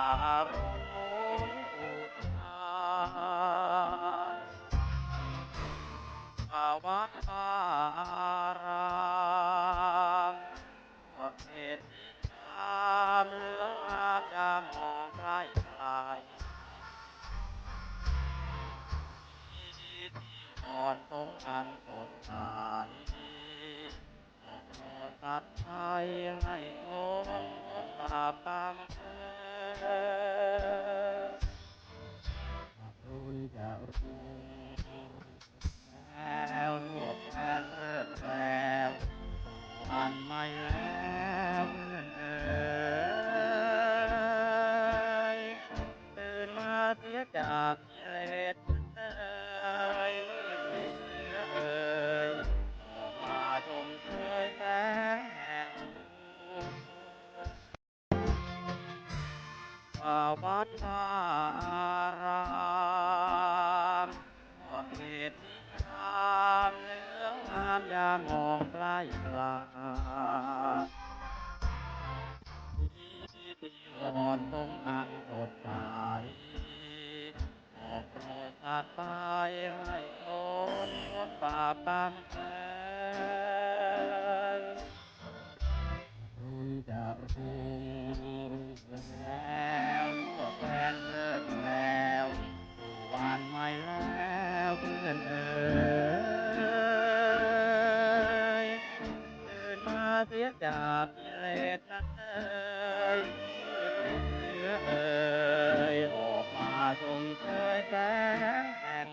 พุทธอุทานวัดอารามเหตุตามเรื่องอาจจะมองใกล้ไกลที่อ่อนตรงอันสดใสตัดใจให้งงบาปกรรมรู้จะรู้แล้วรวบแพ้เลิกแล้วอันไม่แล้วเอ่ยตื่นมาเสียจากเหตุเอ่ยเอ่ยมาชมเชยแสงแห่งวัดอารามเหตุตามเรื่องงามยามมองใกล้ไกลอ่อนตรงอันสดใสโปรดตัดไปให้พ้นบาปกรรมแท้รู้จะรู้แล้วแฟนเลิกแล้ววันไม่แล้วเพื่อนเอ่ยตื่นมาเสียจากกิเลสนั้นเอ่ยเอ่ยออกมาชมเชยแสงแห่ง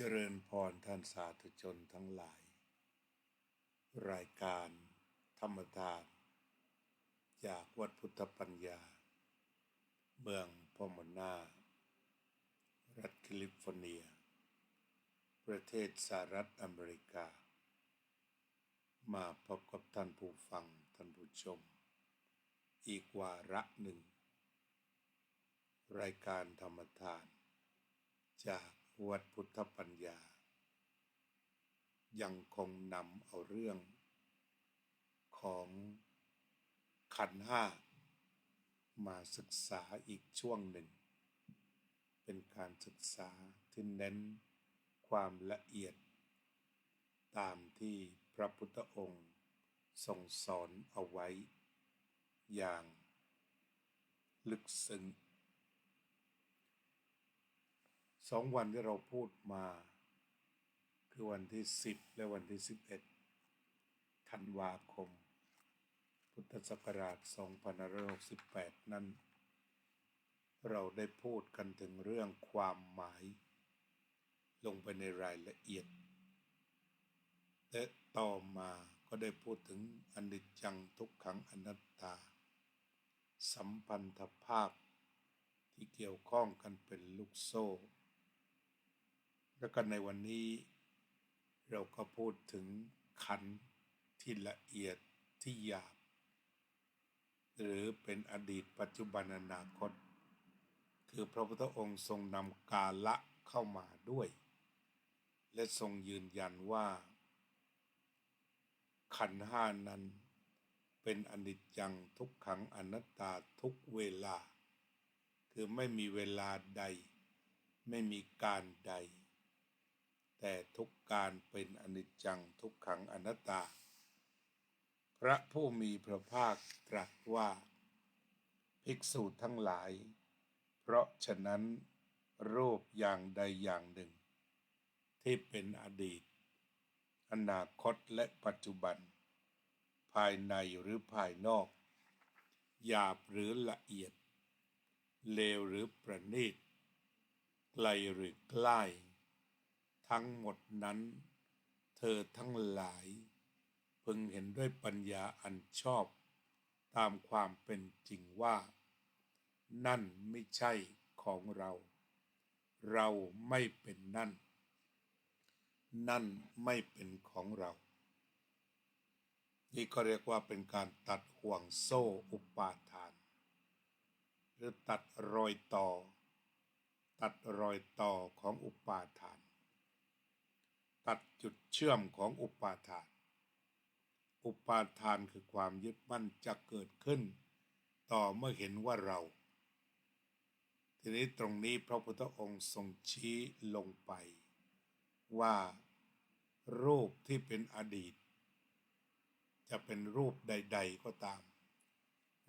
เจริญพรท่านสาธุชนทั้งหลายรายการธรรมทานจากวัดพุทธปัญญาเมืองพอมนารัฐแคลิฟอร์เนียประเทศสหรัฐอเมริกามาพบกับท่านผู้ฟังท่านผู้ชมอีกวาระหนึ่งรายการธรรมทานจากวัดพุทธปัญญายังคงนำเอาเรื่องของขันธ์ห้ามาศึกษาอีกช่วงหนึ่งเป็นการศึกษาที่เน้นความละเอียดตามที่พระพุทธองค์ทรงสอนเอาไว้อย่างลึกซึ้ง2 วันที่เราพูดมาคือวันที่10และวันที่11ธันวาคมพุทธศักราช2568นั้นเราได้พูดกันถึงเรื่องความหมายลงไปในรายละเอียดและต่อมาก็ได้พูดถึงอนิจจังทุกขังอนัตตาสัมพันธภาพที่เกี่ยวข้องกันเป็นลูกโซ่แล้วก็ในวันนี้เราก็พูดถึงขันธ์ที่ละเอียดที่หยาบหรือเป็นอดีตปัจจุบันอนาคตคือพระพุทธองค์ทรงนำกาละเข้ามาด้วยและทรงยืนยันว่าขันธ์ห้านั้นเป็นอนิจจังทุกขังอนัตตาทุกเวลาคือไม่มีเวลาใดไม่มีการใดแต่ทุกการเป็นอนิจจังทุกขังอนัตตา พระผู้มีพระภาคตรัสว่าภิกษุทั้งหลายเพราะฉะนั้นรูปอย่างใดอย่างหนึ่งที่เป็นอดีตอนาคตและปัจจุบันภายในหรือภายนอกหยาบหรือละเอียดเลวหรือประณีตไกลหรือใกล้ทั้งหมดนั้นเธอทั้งหลายพึงเห็นด้วยปัญญาอันชอบตามความเป็นจริงว่านั่นไม่ใช่ของเรา เราไม่เป็นนั่น นั่นไม่เป็นของเรา นี่ก็เรียกว่าเป็นการตัดห่วงโซ่อุปาทาน หรือตัดรอยต่อ ตัดรอยต่อของอุปาทาน ตัดจุดเชื่อมของอุปาทาน อุปาทานคือความยึดมั่นจะเกิดขึ้น ต่อเมื่อเห็นว่าเรา ทีนี้ตรงนี้พระพุทธองค์ทรงชี้ลงไปว่ารูปที่เป็นอดีตจะเป็นรูปใดๆก็ตาม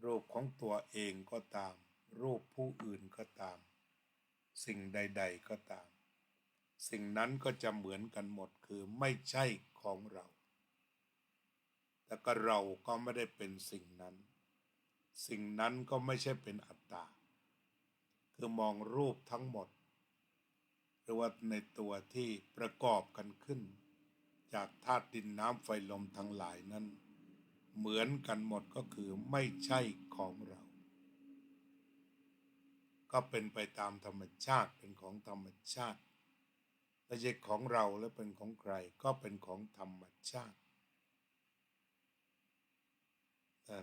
รูปของตัวเองก็ตามรูปผู้อื่นก็ตามสิ่งใดๆก็ตามสิ่งนั้นก็จะเหมือนกันหมดคือไม่ใช่ของเราแต่ก็เราก็ไม่ได้เป็นสิ่งนั้นสิ่งนั้นก็ไม่ใช่เป็นอัตตาคือมองรูปทั้งหมดหรือว่าในตัวที่ประกอบกันขึ้นจากธาตุดินน้ำไฟลมทั้งหลายนั้นเหมือนกันหมดก็คือไม่ใช่ของเราก็เป็นไปตามธรรมชาติเป็นของธรรมชาติไม่ใช่ของเราและเป็นของใครก็เป็นของธรรมชาติ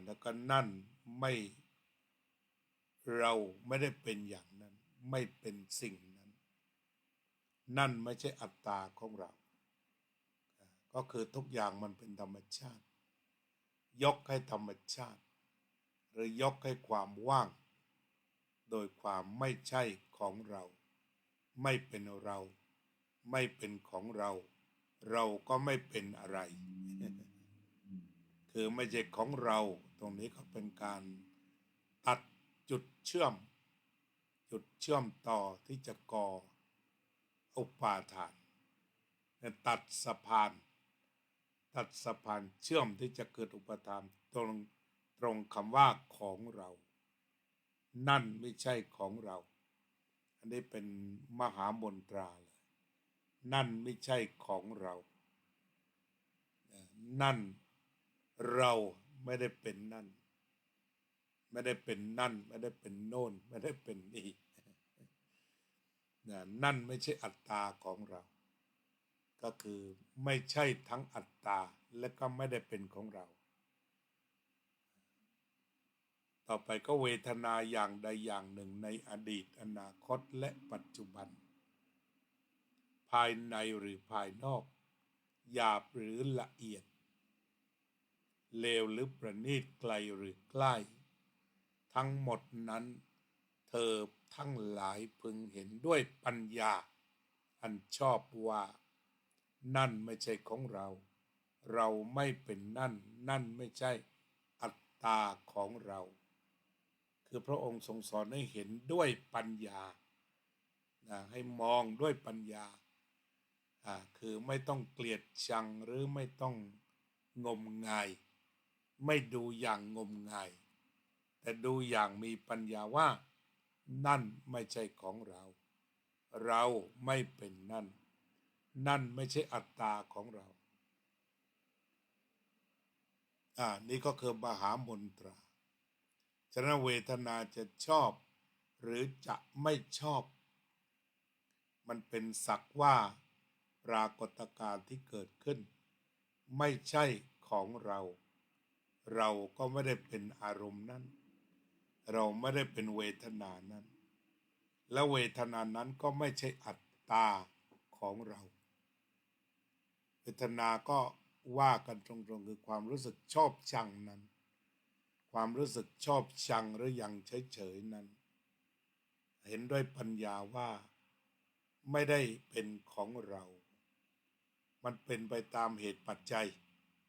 แล้วก็นั่นไม่เราไม่ได้เป็นอย่างนั้นไม่เป็นสิ่งนั้นนั่นไม่ใช่อัตตาของเราก็คือทุกอย่างมันเป็นธรรมชาติยกให้ธรรมชาติหรือยกให้ความว่างโดยความไม่ใช่ของเราไม่เป็นเราไม่เป็นของเราเราก็ไม่เป็นอะไร คือไม่ใช่ของเราตรงนี้ก็เป็นการตัดจุดเชื่อมต่อที่จะก่ออุปาทานตัดสะพานเชื่อมที่จะเกิดอุปาทานตรงคำว่าของเรานั่นไม่ใช่ของเราอันนี้เป็นมหามนตราเลยนั่นไม่ใช่ของเรานั่นเราไม่ได้เป็นนั่นไม่ได้เป็นนั่นไม่ได้เป็นโน่นไม่ได้เป็นนี่นั่นไม่ใช่อัตตาของเราก็คือไม่ใช่ทั้งอัตตาและก็ไม่ได้เป็นของเราต่อไปก็เวทนาอย่างใดอย่างหนึ่งในอดีตอนาคตและปัจจุบันภายในหรือภายนอกหยาบหรือละเอียดเลวหรือประณีตไกลหรือใกล้ทั้งหมดนั้นเธอทั้งหลายพึงเห็นด้วยปัญญาอันชอบว่านั่นไม่ใช่ของเราเราไม่เป็นนั่นนั่นไม่ใช่อัตตาของเราคือพระองค์ทรงสอนให้เห็นด้วยปัญญาให้มองด้วยปัญญาคือไม่ต้องเกลียดชังหรือไม่ต้องงมงายไม่ดูอย่างงมงายแต่ดูอย่างมีปัญญาว่านั่นไม่ใช่ของเราเราไม่เป็นนั่นนั่นไม่ใช่อัตตาของเรานี่ก็คือมหามนตราฉะนั้นเวทนาจะชอบหรือจะไม่ชอบมันเป็นสักว่าปรากฏการณ์ที่เกิดขึ้นไม่ใช่ของเราเราก็ไม่ได้เป็นอารมณ์นั้นเราไม่ได้เป็นเวทนานั้นและเวทนานั้นก็ไม่ใช่อัตตาของเราเวทนาก็ว่ากันตรงๆคือความรู้สึกชอบชังนั้นความรู้สึกชอบชังหรือยังเฉยๆนั้นเห็นด้วยปัญญาว่าไม่ได้เป็นของเรามันเป็นไปตามเหตุปัจจัย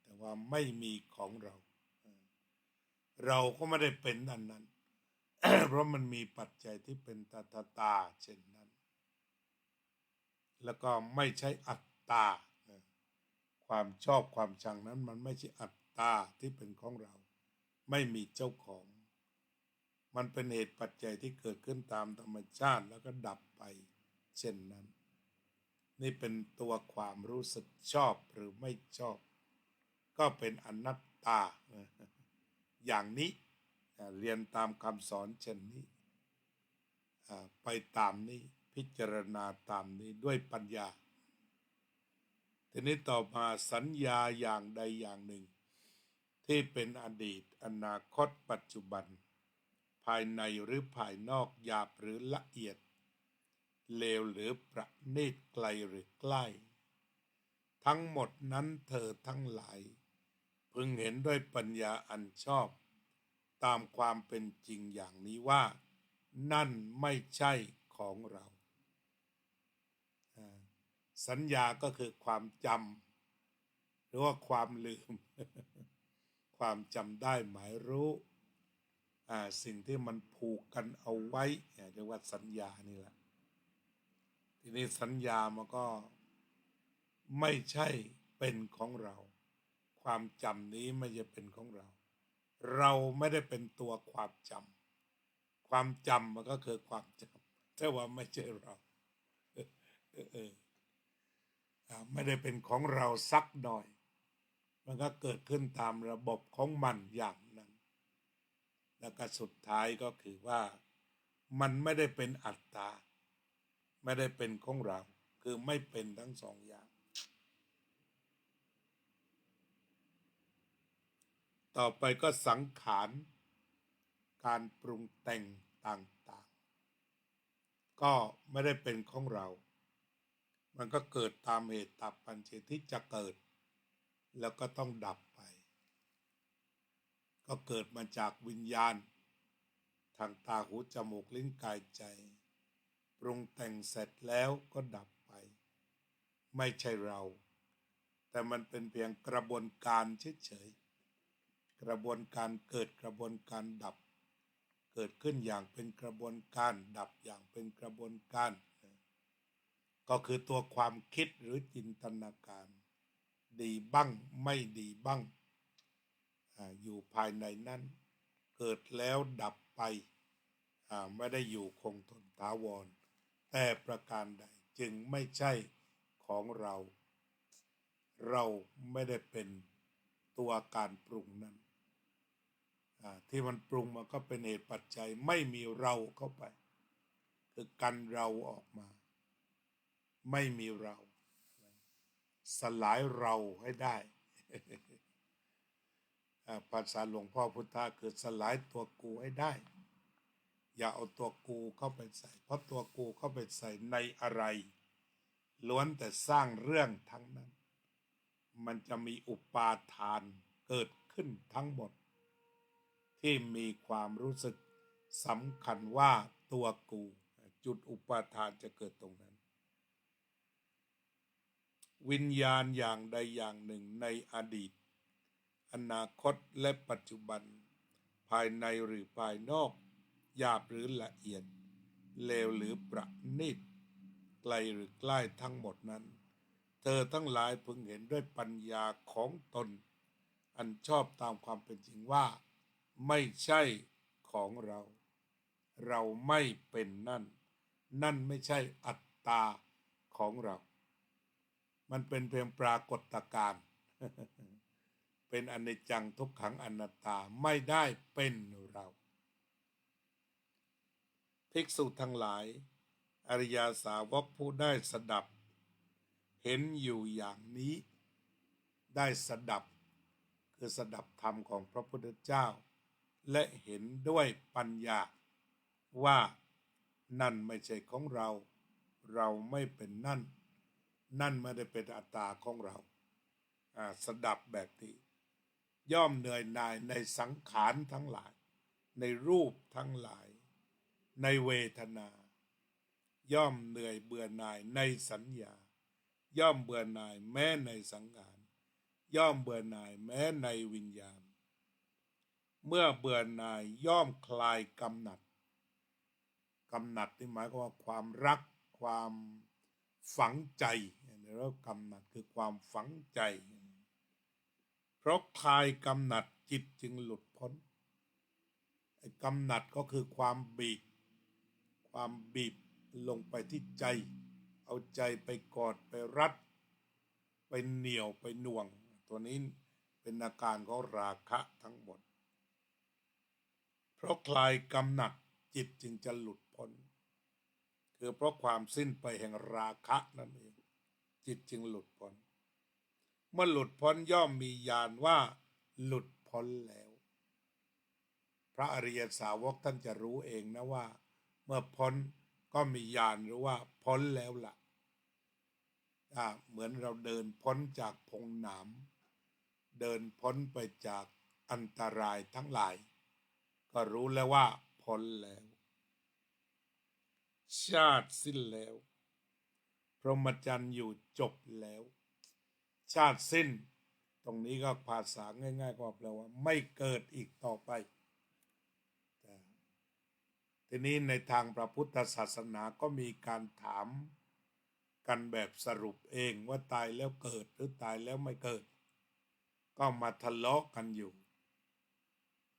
แต่ว่าไม่มีของเรา เราก็ไม่ได้เป็นอันนั้น เพราะมันมีปัจจัยที่เป็นตาเช่นนั้นแล้วก็ไม่ใช่อัตตาความชอบความชังนั้นมันไม่ใช่อัตตาที่เป็นของเราไม่มีเจ้าของมันเป็นเหตุปัจจัยที่เกิดขึ้นตามธรรมชาติแล้วก็ดับไปเช่นนั้นนี่เป็นตัวความรู้สึกชอบหรือไม่ชอบก็เป็นอนัตตาอย่างนี้เรียนตามคำสอนเช่นนี้ไปตามนี้พิจารณาตามนี้ด้วยปัญญาทีนี้ต่อมาสัญญาอย่างใดอย่างหนึ่งที่เป็นอดีตอนาคตปัจจุบันภายในหรือภายนอกหยาบหรือละเอียดเลวหรือประณีตไกลหรือใกล้ทั้งหมดนั้นเธอทั้งหลายพึงเห็นด้วยปัญญาอันชอบตามความเป็นจริงอย่างนี้ว่านั่นไม่ใช่ของเราสัญญาก็คือความจำหรือว่าความลืม ความจำได้หมายรู้สิ่งที่มันผูกกันเอาไว้เรียกว่าสัญญานี่แหละทีนี้สัญญามันก็ไม่ใช่เป็นของเราความจำนี้ไม่ใช่เป็นของเราเราไม่ได้เป็นตัวความจำความจำมันก็คือความจำแต่ว่าไม่ใช่เราไม่ได้เป็นของเราสักหน่อยมันก็เกิดขึ้นตามระบบของมันอย่างนั้นแล้วก็สุดท้ายก็คือว่ามันไม่ได้เป็นอัตตาไม่ได้เป็นของเราคือไม่เป็นทั้งสองอย่างต่อไปก็สังขารการปรุงแต่งต่างๆก็ไม่ได้เป็นของเรามันก็เกิดตามเหตุตามปัจจัยที่จะเกิดแล้วก็ต้องดับไปก็เกิดมาจากวิญญาณทางตาหูจมูกลิ้นกายใจปรุงแต่งเสร็จแล้วก็ดับไปไม่ใช่เราแต่มันเป็นเพียงกระบวนการเฉยๆกระบวนการเกิดกระบวนการดับเกิดขึ้นอย่างเป็นกระบวนการดับอย่างเป็นกระบวนการก็คือตัวความคิดหรือจินตนาการดีบ้างไม่ดีบ้างอยู่ภายในนั้นเกิดแล้วดับไปไม่ได้อยู่คงทนถาวรแต่ประการใดจึงไม่ใช่ของเราเราไม่ได้เป็นตัวการปรุงนั้นที่มันปรุงมันก็เป็นเหตุปัจจัยไม่มีเราเข้าไปคือกันเราออกมาไม่มีเราสลายเราให้ได้ ภาษาหลวงพ่อพุทธะคือสลายตัวกูให้ได้อย่าเอาตัวกูเข้าไปใส่เพราะตัวกูเข้าไปใส่ในอะไรล้วนแต่สร้างเรื่องทั้งนั้นมันจะมีอุปาทานเกิดขึ้นทั้งหมดที่มีความรู้สึกสำคัญว่าตัวกูจุดอุปาทานจะเกิดตรงนั้นวิญญาณอย่างใดอย่างหนึ่งในอดีตอนาคตและปัจจุบันภายในหรือภายนอกหยาบหรือละเอียดเลวหรือประณีตไกลหรือใกล้ทั้งหมดนั้นเธอทั้งหลายพึงเห็นด้วยปัญญาของตนอันชอบตามความเป็นจริงว่าไม่ใช่ของเราเราไม่เป็นนั่นนั่นไม่ใช่อัตตาของเรามันเป็นเพียงปรากฏการณ์ เป็นอนิจจังทุกขังอนัตตาไม่ได้เป็นเราภิกษุทั้งหลายอริยสาวกผู้ได้สดับเห็นอยู่อย่างนี้ได้สดับคือสดับธรรมของพระพุทธเจ้าและเห็นด้วยปัญญาว่านั่นไม่ใช่ของเราเราไม่เป็นนั่นนั่นไม่ได้เป็นอัตตาของเราสดับแบบนี้ย่อมเหนื่อยหน่ายในสังขารทั้งหลายในรูปทั้งหลายในเวทนาย่อมเหนื่อยเบื่อหน่ายในสัญญาย่อมเบื่อหน่ายแม้ในสังขารย่อมเบื่อหน่ายแม้ในวิญญาณ เมื่อเบื่อหน่ายย่อมคลายกำหนัดกำหนัดนี่หมายความว่าความรักความฝังใจแล้วกำหนัดคือความฝังใจเพราะคลายกำหนัดจิตจึงหลุดพ้นไอ้กำหนัดก็คือความบีบลงไปที่ใจเอาใจไปกอดไปรัดไปเหนี่ยวไปหน่วงตัวนี้เป็นอาการของราคะทั้งหมดเพราะคลายกำหนัดจิตจึงจะหลุดพ้นคือเพราะความสิ้นไปแห่งราคะนั่นเองจิตจึงหลุดพ้นเมื่อหลุดพ้นย่อมมีญาณว่าหลุดพ้นแล้วพระอริยสาวกท่านจะรู้เองนะว่าเมื่อพ้นก็มีญาณรู้ว่าพ้นแล้วล่ะเหมือนเราเดินพ้นจากพงหนามเดินพ้นไปจากอันตรายทั้งหลายก็รู้แล้วว่าพ้นแล้วชาติสิ้นแล้วพรหมจรรย์อยู่จบแล้วชาติสิ้นตรงนี้ก็ภาษาง่ายๆก็แปลว่าไม่เกิดอีกต่อไปทีนี้ในทางพระพุทธศาสนาก็มีการถามกันแบบสรุปเองว่าตายแล้วเกิดหรือตายแล้วไม่เกิดก็มาทะเลาะกันอยู่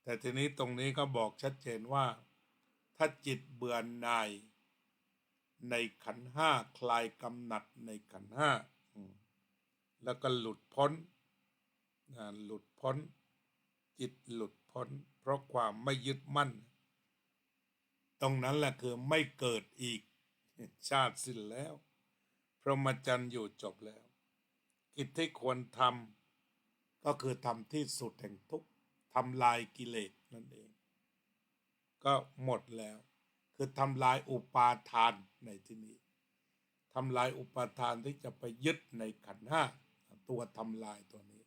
แต่ทีนี้ตรงนี้ก็บอกชัดเจนว่าถ้าจิตเบื่อหน่ายในขันธ์ห้าคลายกำหนัดในขันธ์ห้าแล้วก็หลุดพ้นจิตหลุดพ้นเพราะความไม่ยึดมั่นตรงนั้นแหละคือไม่เกิดอีกชาติสิ้นแล้วพรหมจรรย์อยู่จบแล้วกิจที่ควรทำก็คือทำที่สุดแห่งทุกข์ทำลายกิเลสนั่นเองก็หมดแล้วคือทำลายอุปาทานในที่นี้ทำลายอุปาทานที่จะไปยึดในขันธ์ห้าตัวทำลายตัวนี้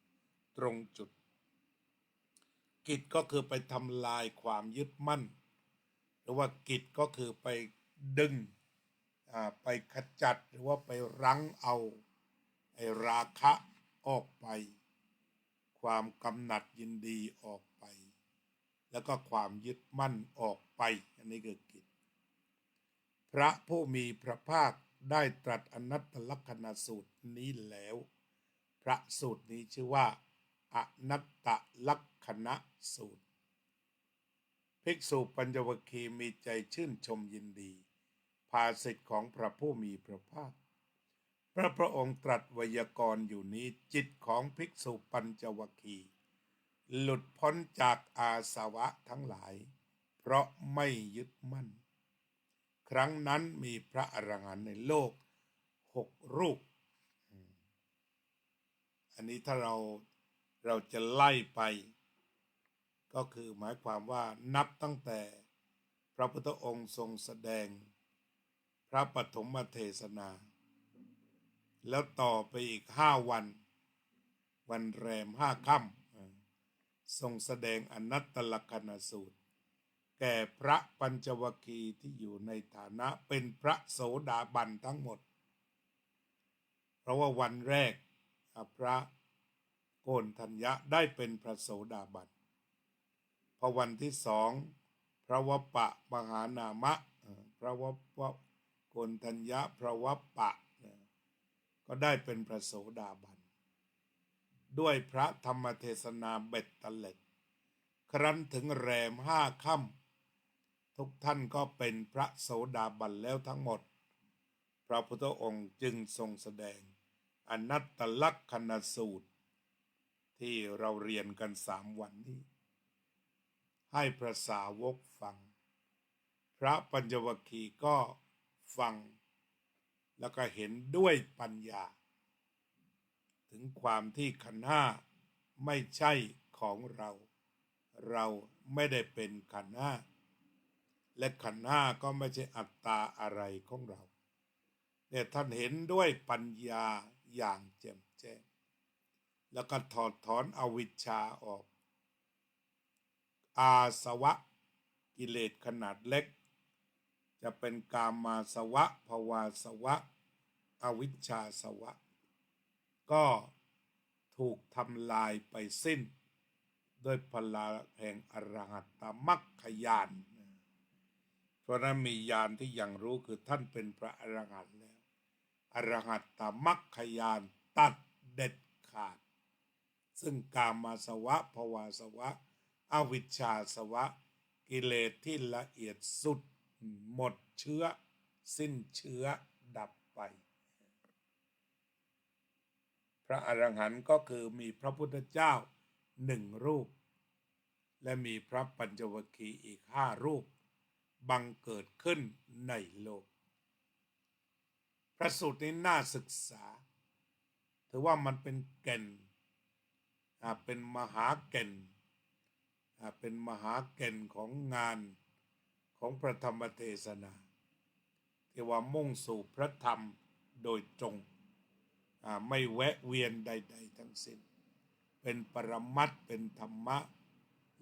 ตรงจุดกิจก็คือไปทำลายความยึดมั่นหรือว่ากิจก็คือไปดึงไปขจัดหรือว่าไปรั้งเอาไอ้ราคะออกไปความกำหนัดยินดีออกไปแล้วก็ความยึดมั่นออกไปอันนี้คือกิจพระผู้มีพระภาคได้ตรัสอนัตตลักษณสูตรนี้แล้วพระสูตรนี้ชื่อว่าอนัตตลักษณสูตรภิกษุปัญจวัคคีย์มีใจชื่นชมยินดีภาษิตของพระผู้มีพระภาคพระองค์ตรัสไวยากรณ์อยู่นี้จิตของภิกษุปัญจวัคคีย์หลุดพ้นจากอาสวะทั้งหลายเพราะไม่ยึดมั่นครั้งนั้นมีพระอรหันต์ในโลก6 รูปอันนี้ถ้าเราจะไล่ไปก็คือหมายความว่านับตั้งแต่พระพุทธองค์ทรงแสดงพระปฐมเทศนาแล้วต่อไปอีก5 วันวันแรม5 ค่ำทรงแสดงอนัตตลักษณสูตรแก่พระปัญจวัคคีย์ที่อยู่ในฐานะเป็นพระโสดาบันทั้งหมดเพราะว่าวันแรกพระโกณฑัญญะได้เป็นพระโสดาบันพอวันที่2พระวัปปะมหานามะพระวัปปะโกณฑัญญะพระวัปปะก็ได้เป็นพระโสดาบันด้วยพระธรรมเทศนาเบ็ดเตล็ดครั้นถึงแรม5 ค่ำทุกท่านก็เป็นพระโสดาบันแล้วทั้งหมดพระพุทธองค์จึงทรงแสดงอนัตตลักษณสูตรที่เราเรียนกัน3 วันนี้ให้พระสาวกฟังพระปัญจวัคคีย์ก็ฟังแล้วก็เห็นด้วยปัญญาถึงความที่ขันธ์ห้าไม่ใช่ของเราไม่ได้เป็นขันธ์ห้าและขันธ์ห้าก็ไม่ใช่อัตตาอะไรของเราเนี่ยท่านเห็นด้วยปัญญาอย่างแจ่มแจ้งแล้วก็ถอดถอนอวิชชาออกอาสวะกิเลสขนาดเล็กจะเป็นกามาสวะภวาสวะอวิชชาสวะก็ถูกทำลายไปสิ้น ด้วยพลังแห่งอรหัตตมรรคญาณเพราะนั้นมีญาณที่ยังรู้คือท่านเป็นพระอรหันต์แล้วอรหัตตมรรคญาณตัดเด็ดขาดซึ่งกามสวะภวาสวะอวิชชาสวะกิเลสที่ละเอียดสุดหมดเชื้อสิ้นเชื้อดับไปพระอรหันต์ก็คือมีพระพุทธเจ้า1 รูปและมีพระปัญจวัคคีย์อีก5 รูปบังเกิดขึ้นในโลกพระสูตรนี้น่าศึกษาถือว่ามันเป็นแก่นเป็นมหาแก่นเป็นมหาแก่นของงานของพระธรรมเทศนาที่ว่ามุ่งสู่พระธรรมโดยตรงไม่แวะเวียนใดๆทั้งสิ้นเป็นปรมัตถ์เป็นธรรมะ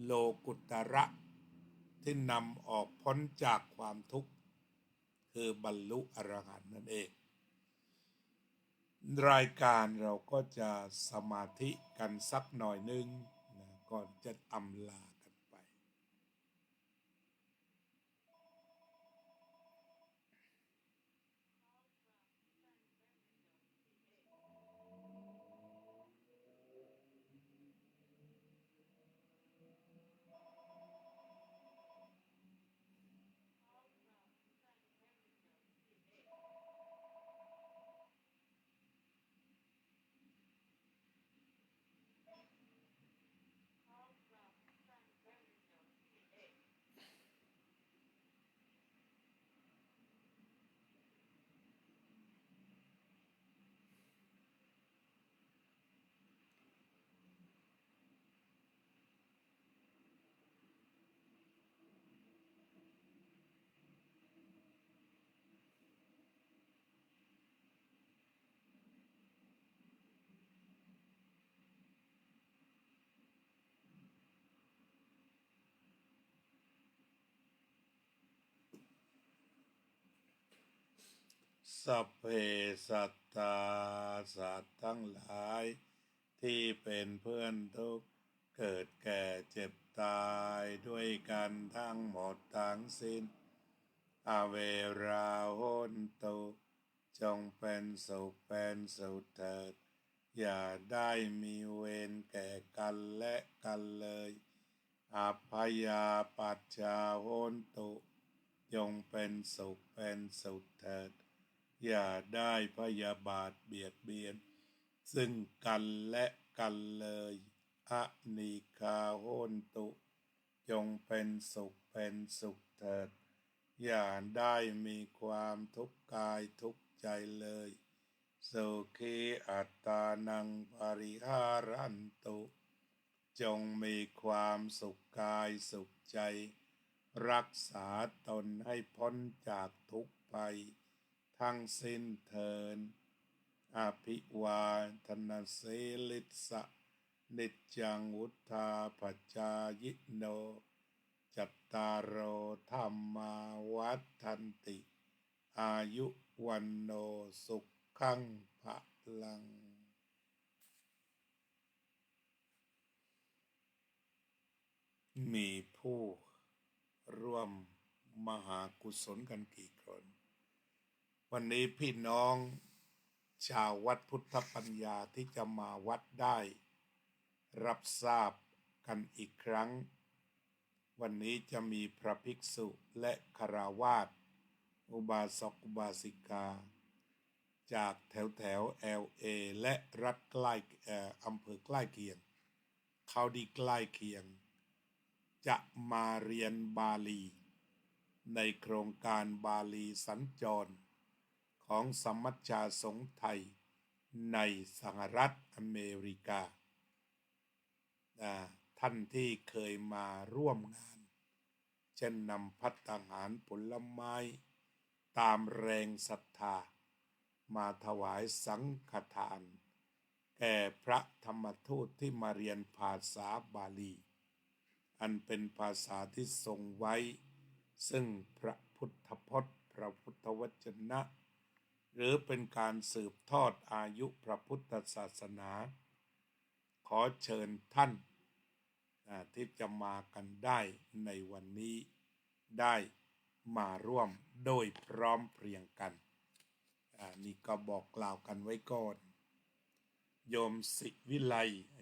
โลกุตระที่นำออกพ้นจากความทุกข์คือบรรลุอรหันต์นั่นเองรายการเราก็จะสมาธิกันสักหน่อยนึงก่อนจะอำลากันไปสัพเพสัตตาสัตว์ทั้งหลายที่เป็นเพื่อนทุกข์เกิดแก่เจ็บตายด้วยกันทั้งหมดทั้งสิ้นอเวราโหนตุจงเป็นสุขเป็นสุขเถิดอย่าได้มีเวรแก่กันและกันเลยอัพพยาปัชชาโหนตุจงเป็นสุขเป็นสุขเถิดอย่าได้พยาบาทเบียดเบียนซึ่งกันและกันเลยอนีฆาโหนตุจงเป็นสุขเป็นสุขเถิดอย่าได้มีความทุกข์กายทุกข์ใจเลยสุขีอัตตานังปริหารันตุจงมีความสุขกายสุขใจรักษาตนให้พ้นจากทุกข์ไปทั้งสิ้นเถิดอภิวาทนาสีลิสะนิจจังวุธาปัจจายโนจัตตารโอธรรมาวัฏันติอายุวันโนสุขังภะลังมีผู้ร่วมมหากุศลกันกี่คนวันนี้พี่น้องชาววัดพุทธปัญญาที่จะมาวัดได้รับทราบกันอีกครั้งวันนี้จะมีพระภิกษุและฆราวาสอุบาสกอุบาสิกาจากแถวLA และรัฐใกล้อำเภอใกล้เคียงเขาดีใกล้เคียงจะมาเรียนบาลีในโครงการบาลีสัญจรของสมัชชาสงฆ์ไทยในสหรัฐอเมริกาท่านที่เคยมาร่วมงานเช่นนำภัตตาหารผลไม้ตามแรงศรัทธามาถวายสังฆทานแก่พระธรรมทูตที่มาเรียนภาษาบาลีอันเป็นภาษาที่ทรงไว้ซึ่งพระพุทธพจน์พระพุทธวจนะหรือเป็นการสืบทอดอายุพระพุทธศาสนาขอเชิญท่าน ที่จะมากันได้ในวันนี้ได้มาร่วมโดยพร้อมเพรียงกันนี่ก็บอกกล่าวกันไว้ก่อนโยมศิวิไล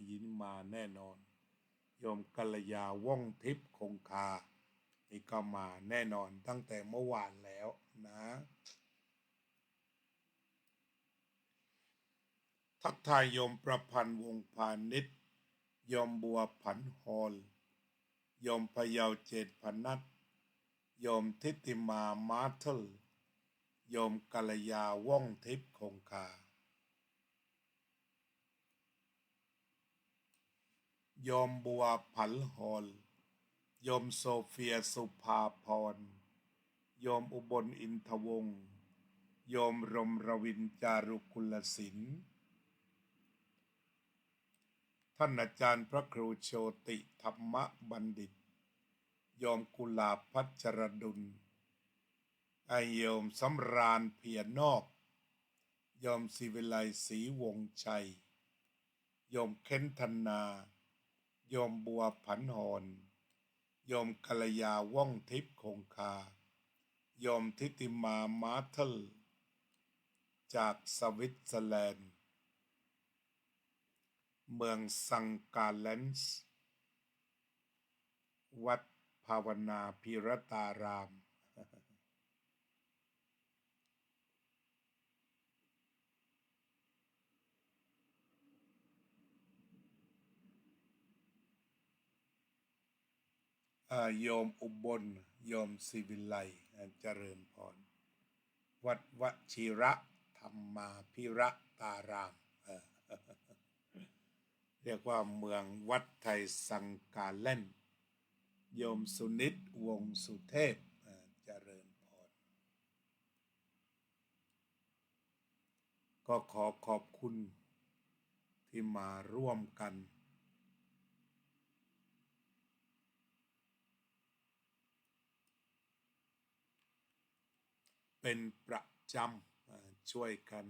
ยินมาแน่นอนโยมกัลยาว่องทิพย์คงคานี่ก็มาแน่นอนตั้งแต่เมื่อวานแล้วนะทักทายโยมประพันธ์วงพาณิชย์โยมบัวผันฮอลโยมพยาวเจตพนัทโยมทิติมามาร์เทลโยมกัลยาว่องทิพย์คงคาโยมบัวผันฮอลโยมโซเฟียสุภาพรโยมอุบลอินทวงศ์โยมรมรวินจารุกุลศิลป์ท่านอาจารย์พระครูโชติธรรมบัณฑิตโยมกุลาพัชรดุลโยมสำราญเพียรนอกโยมศิวิไลศรีวงชัยโยมเค้นธนาโยมบัวผันหอนโยมกัลยาว่องทิพย์คงคาโยมทิติมามาร์เทลจากสวิตเซอร์แลนด์เมืองซังกาเลนส์วัดภาวนาพิรตารามโยมอุบลโยมศิวิไลเจริญพรวัดวชิระธรรมาพิรตารามเรียกว่าเมืองวัดไทยสังกาเล่นโยมสุนิตวงสุเทพเจริญพรก็ขอขอบคุณที่มาร่วมกันเป็นประจำช่วยกัน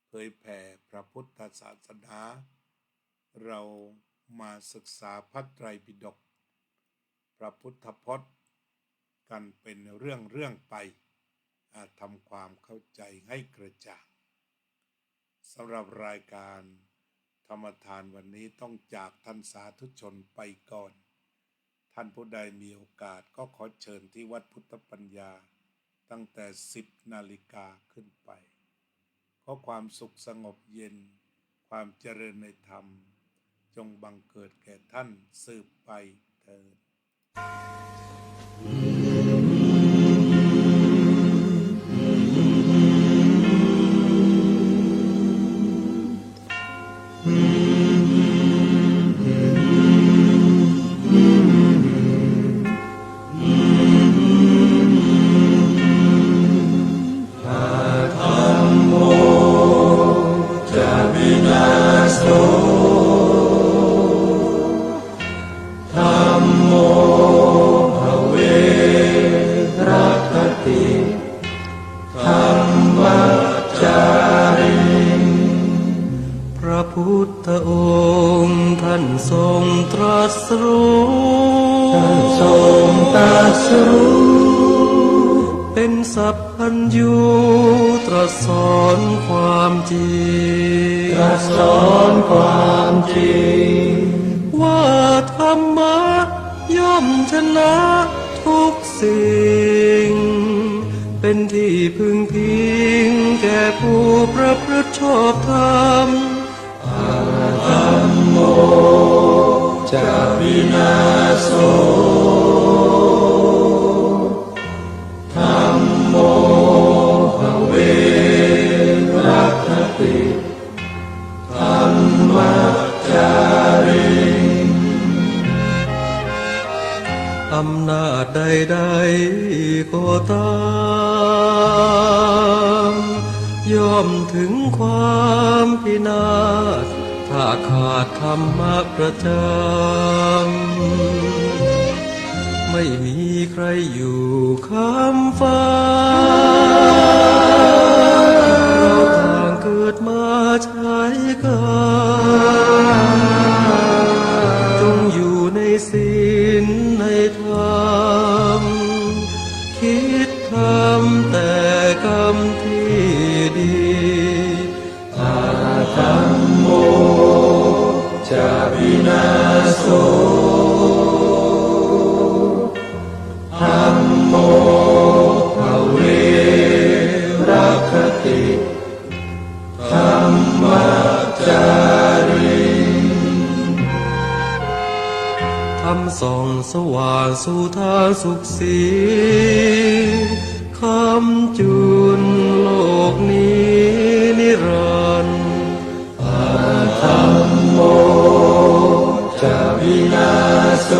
เผยแผ่พระพุทธศาสนาเรามาศึกษาพระไตรปิฎกพระพุทธพจน์กันเป็นเรื่องไปทำความเข้าใจให้กระจ่างสำหรับรายการธรรมทานวันนี้ต้องจากท่านสาธุชนไปก่อนท่านผู้ใดมีโอกาสก็ขอเชิญที่วัดพุทธปัญญาตั้งแต่10 นาฬิกาขึ้นไปขอความสุขสงบเย็นความเจริญในธรรมจงบังเกิดแก่ท่านสืบไปเถิดเป็นสัพพัญญูตรัสสอนความจริงว่าธรรมะย่อมชนะทุกสิ่งเป็นที่พึงพิงแก่ผู้ประพฤติชอบธรรมธัมโมจะวินาโสธัมโมภเวรัคติธัมมัจจาริอำนาจใดๆก็ตามย่อมถึงความพินาศถ้าขาดธรรมะประจำไม่มีใครอยู่ค้ำฟ้าเราต่างเกิดมาใช้กันจงอยู่ใน ำคิดทำแต่กรรมที่ดีอาธรรมโมจะวินาโสธัมโมภเวรัคติธัมมัจจาริธรรมส่องสว่างสู่ทางสุขสีคำจุนโลกนี้นิรันดร์อาธรรมโมจะวินาโส